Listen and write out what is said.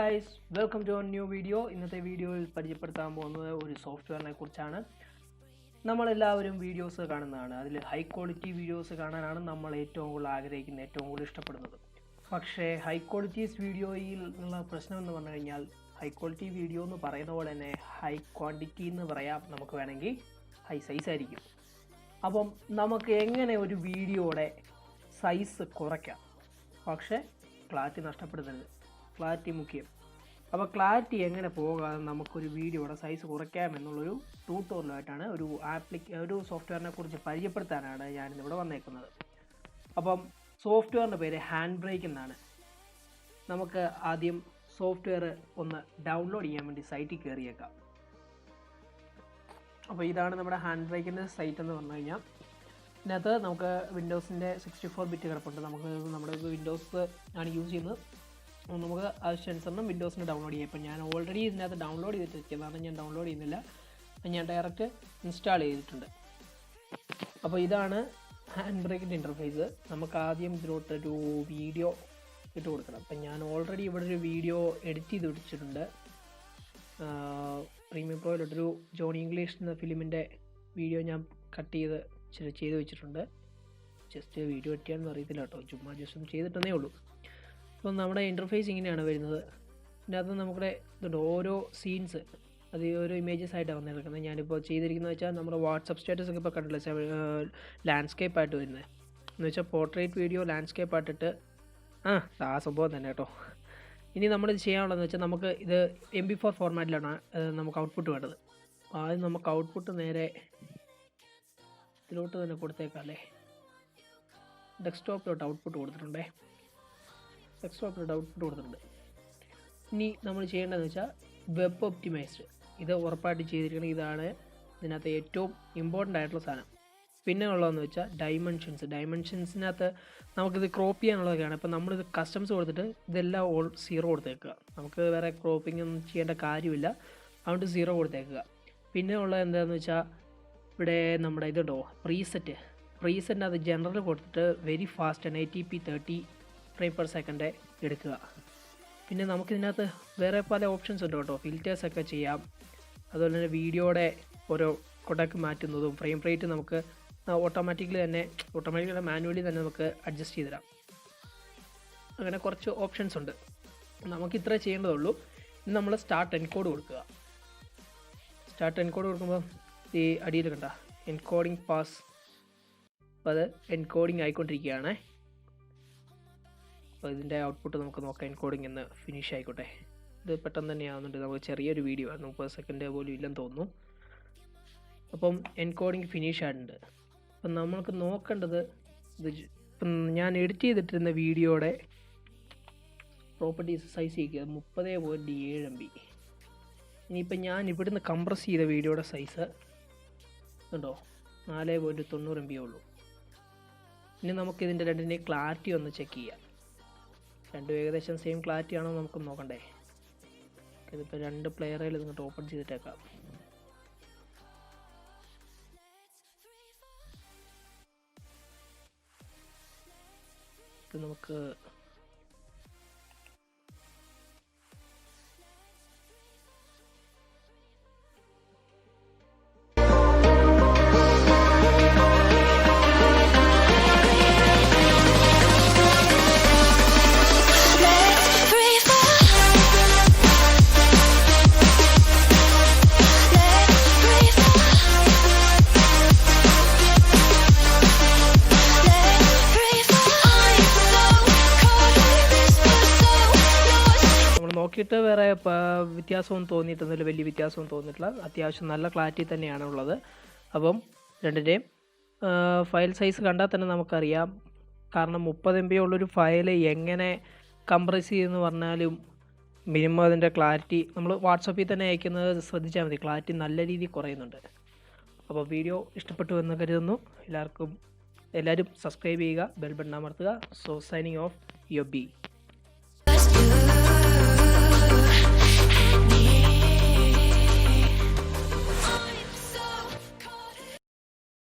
guys, welcome to a new video. ഇന്നത്തെ വീഡിയോയിൽ പരിചയപ്പെടുത്താൻ പോകുന്നത് ഒരു സോഫ്റ്റ്വെയറിനെ കുറിച്ചാണ്. നമ്മളെല്ലാവരും വീഡിയോസ് കാണുന്നതാണ്. അതിൽ ഹൈ ക്വാളിറ്റി വീഡിയോസ് കാണാനാണ് നമ്മൾ ഏറ്റവും കൂടുതൽ ആഗ്രഹിക്കുന്നത്, ഏറ്റവും കൂടുതൽ ഇഷ്ടപ്പെടുന്നത്. പക്ഷേ ഹൈ ക്വാളിറ്റീസ് വീഡിയോയിൽ ഉള്ള പ്രശ്നം എന്ന് പറഞ്ഞു കഴിഞ്ഞാൽ ഹൈ ക്വാളിറ്റി വീഡിയോ എന്ന് പറയുന്ന പോലെ തന്നെ ഹൈ ക്വാണ്ടിറ്റി എന്ന് പറയാം, നമുക്ക് വേണമെങ്കിൽ ഹൈ സൈസ് ആയിരിക്കും. അപ്പം നമുക്ക് എങ്ങനെ ഒരു വീഡിയോയുടെ സൈസ് കുറയ്ക്കാം, പക്ഷേ ക്ലാരിറ്റി നഷ്ടപ്പെടുത്തരുത്. ക്ലാരിറ്റി മുഖ്യം. അപ്പോൾ ക്ലാരിറ്റി എങ്ങനെ പോകാതെ നമുക്കൊരു വീഡിയോയുടെ സൈസ് കുറയ്ക്കാം എന്നുള്ളൊരു ട്യൂട്ടോറിയലായിട്ടാണ് ഒരു സോഫ്റ്റ്വെയറിനെ കുറിച്ച് പരിചയപ്പെടുത്താനാണ് ഞാനിന്നിവിടെ വന്നേക്കുന്നത്. അപ്പം സോഫ്റ്റ്വെയറിൻ്റെ പേര് HandBrake എന്നാണ്. നമുക്ക് ആദ്യം സോഫ്റ്റ്വെയർ ഒന്ന് ഡൗൺലോഡ് ചെയ്യാൻ വേണ്ടി സൈറ്റിൽ കയറിയേക്കാം. അപ്പോൾ ഇതാണ് നമ്മുടെ HandBrakeൻ്റെ സൈറ്റ് എന്ന് പറഞ്ഞു കഴിഞ്ഞാൽ. ഇതിനകത്ത് നമുക്ക് വിൻഡോസിൻ്റെ 64 ബിറ്റ് കിടപ്പുണ്ട്. നമ്മുടെ വിൻഡോസ് ആണ് യൂസ് ചെയ്യുന്നത്. നമുക്ക് ആവശ്യാനുസരണം വിൻഡോസിന് ഡൗൺലോഡ് ചെയ്യാം. ഇപ്പോൾ ഞാൻ ഓൾറെഡി ഇതിനകത്ത് ഡൗൺലോഡ് ചെയ്തിട്ടിരിക്കുന്നതാണ്, ഞാൻ ഡൗൺലോഡ് ചെയ്യുന്നില്ല, ഞാൻ ഡയറക്റ്റ് ഇൻസ്റ്റാൾ ചെയ്തിട്ടുണ്ട്. അപ്പോൾ ഇതാണ് HandBrakeൻ്റെ ഇൻ്റർഫേസ്. നമുക്ക് ആദ്യം ഇതിലോട്ടൊരു വീഡിയോ ഇട്ട് കൊടുക്കണം. അപ്പം ഞാൻ ഓൾറെഡി ഇവിടെ ഒരു വീഡിയോ എഡിറ്റ് ചെയ്ത് വെച്ചിട്ടുണ്ട്. പ്രീമിയം പ്രോയിലോട്ടൊരു ജോണി ഇംഗ്ലീഷ് എന്ന ഫിലിമിൻ്റെ വീഡിയോ ഞാൻ കട്ട് ചെയ്ത് വെച്ചിട്ടുണ്ട്. ജസ്റ്റ് വീഡിയോ എഡിറ്റ് ചെയ്യാനൊന്നും അറിയത്തില്ല കേട്ടോ, ചുമ്മാ ജസ്റ്റ് ഒന്ന് ചെയ്തിട്ടേ ഉള്ളൂ. അപ്പം നമ്മുടെ ഇൻ്റർഫേസ് ഇങ്ങനെയാണ് വരുന്നത്. ഇതിനകത്ത് നമ്മുടെ ഇതുണ്ട്, ഓരോ സീൻസ് അത് ഓരോ ഇമേജസ് ആയിട്ടാണ് വന്നിരിക്കുന്നത്. ഞാനിപ്പോൾ ചെയ്തിരിക്കുന്നത് വെച്ചാൽ നമ്മുടെ വാട്സപ്പ് സ്റ്റാറ്റസ് ഒക്കെ ഇപ്പോൾ കണ്ടില്ല, ലാൻഡ്സ്കേപ്പ് ആയിട്ട് വരുന്നത് എന്ന് വെച്ചാൽ പോർട്രേറ്റ് വീഡിയോ ലാൻഡ്സ്കേപ്പ് ആയിട്ടിട്ട് ആ സംഭവം തന്നെ കേട്ടോ. ഇനി നമ്മളിത് ചെയ്യാനുള്ളതെന്ന് വെച്ചാൽ നമുക്ക് ഇത് MP4 ഫോർമാറ്റിലാണ് നമുക്ക് ഔട്ട്പുട്ട് വേണ്ടത്. ആദ്യം നമുക്ക് ഔട്ട്പുട്ട് നേരെ ഇതിലോട്ട് തന്നെ കൊടുത്തേക്കാം അല്ലേ. ഡെസ്ക്ടോപ്പിലോട്ട് ഔട്ട്പുട്ട് കൊടുത്തിട്ടുണ്ട്. ഇനി നമ്മൾ ചെയ്യേണ്ടതെന്ന് വെച്ചാൽ വെബ് ഒപ്റ്റിമൈസ്ഡ്, ഇത് ഉറപ്പായിട്ട് ചെയ്തിരിക്കണം. ഇതാണ് ഇതിനകത്ത് ഏറ്റവും ഇമ്പോർട്ടൻ്റ് ആയിട്ടുള്ള സാധനം. പിന്നെ ഉള്ളതെന്ന് വെച്ചാൽ ഡൈമെൻഷൻസിനകത്ത് നമുക്കിത് ക്രോപ്പ് ചെയ്യാനുള്ളതൊക്കെയാണ്. ഇപ്പോൾ നമ്മളിത് കസ്റ്റംസ് കൊടുത്തിട്ട് ഇതെല്ലാം 0 കൊടുത്തേക്കുക. നമുക്ക് വേറെ ക്രോപ്പിംഗ് ഒന്നും ചെയ്യേണ്ട കാര്യമില്ല, അതുകൊണ്ട് 0 കൊടുത്തേക്കുക. പിന്നെ ഉള്ളത് എന്താണെന്ന് വെച്ചാൽ ഇവിടെ നമ്മുടെ ഇതുണ്ടോ പ്രീസെറ്റിനകത്ത് ജനറൽ കൊടുത്തിട്ട് very fast 1080p 30 frame per second എടുക്കുക. പിന്നെ നമുക്കിതിനകത്ത് വേറെ പല ഓപ്ഷൻസ് ഉണ്ട് കേട്ടോ. ഫിൽറ്റേഴ്സൊക്കെ ചെയ്യാം, അതുപോലെ തന്നെ വീഡിയോയുടെ ഓരോ കൊടക്ക് മാറ്റുന്നതും ഫ്രെയിം റേറ്റ് നമുക്ക് ഓട്ടോമാറ്റിക്കലി മാനുവലി തന്നെ നമുക്ക് അഡ്ജസ്റ്റ് ചെയ്തിടാം. അങ്ങനെ കുറച്ച് ഓപ്ഷൻസ് ഉണ്ട്. നമുക്ക് ഇത്രേ ചെയ്യേണ്ടതുള്ളൂ. ഇനി നമ്മൾ സ്റ്റാർട്ട് എൻകോഡ് കൊടുക്കുക. സ്റ്റാർട്ട് എൻകോഡ് കൊടുക്കുമ്പോൾ ഈ അടിയിൽ കണ്ട എൻകോഡിങ് പാസ്, അപ്പോൾ അത് എൻകോഡിങ് ആയിക്കൊണ്ടിരിക്കുകയാണ്. അപ്പോൾ ഇതിൻ്റെ ഔട്ട്പുട്ട് നമുക്ക് നോക്കാം. എൻകോഡിങ് എന്ന് ഫിനിഷ് ആയിക്കോട്ടെ. ഇത് പെട്ടെന്ന് തന്നെ ആവുന്നുണ്ട്. നമുക്ക് ചെറിയൊരു വീഡിയോ ആണ്, 30 സെക്കൻഡ് പോലും ഇല്ലെന്ന് തോന്നുന്നു. അപ്പം എൻകോഡിങ് ഫിനിഷ് ആയിട്ടുണ്ട്. അപ്പം നമ്മൾക്ക് നോക്കേണ്ടത് ഇപ്പം ഞാൻ എഡിറ്റ് ചെയ്തിട്ടിരുന്ന വീഡിയോയുടെ പ്രോപ്പർട്ടീസ് സൈസ് ചെയ്യുക 30.7 MB. ഇനിയിപ്പം ഞാൻ ഇവിടുന്ന് കംപ്രസ് ചെയ്ത വീഡിയോയുടെ സൈസ് ഉണ്ടോ 4.90 MB ഉള്ളൂ. ഇനി നമുക്കിതിൻ്റെ രണ്ടിൻ്റെയും ക്ലാരിറ്റി ഒന്ന് ചെക്ക് ചെയ്യാം. രണ്ടും ഏകദേശം സെയിം ക്ലാരിറ്റി ആണോ നമുക്ക് നോക്കണ്ടേ. ഇതിപ്പോൾ 2 പ്ലെയറിൽ ഇങ്ങോട്ട് ഓപ്പൺ ചെയ്തിട്ടേക്കാം. ഇത് നമുക്ക് നോക്കിയിട്ട് വേറെ വ്യത്യാസമൊന്നും തോന്നിയിട്ടൊന്നുമില്ല, വലിയ വ്യത്യാസമൊന്നും തോന്നിയിട്ടില്ല. അത്യാവശ്യം നല്ല ക്ലാരിറ്റി തന്നെയാണ് ഉള്ളത്. അപ്പം രണ്ടിൻ്റെയും ഫയൽ സൈസ് കണ്ടാൽ തന്നെ നമുക്കറിയാം. കാരണം 30 MB ഉള്ളൊരു ഫയൽ എങ്ങനെ കംപ്രസ് ചെയ്യുമെന്ന് പറഞ്ഞാലും മിനിമം അതിൻ്റെ ക്ലാരിറ്റി നമ്മൾ വാട്സപ്പിൽ തന്നെ അയക്കുന്നത് ശ്രദ്ധിച്ചാൽ മതി, ക്ലാരിറ്റി നല്ല രീതിയിൽ കുറയുന്നുണ്ട്. അപ്പോൾ വീഡിയോ ഇഷ്ടപ്പെട്ടു എന്ന് കരുതുന്നു. എല്ലാവരും സബ്സ്ക്രൈബ് ചെയ്യുക, ബെൽ ബട്ടൺ അമർത്തുക. So signing off your B.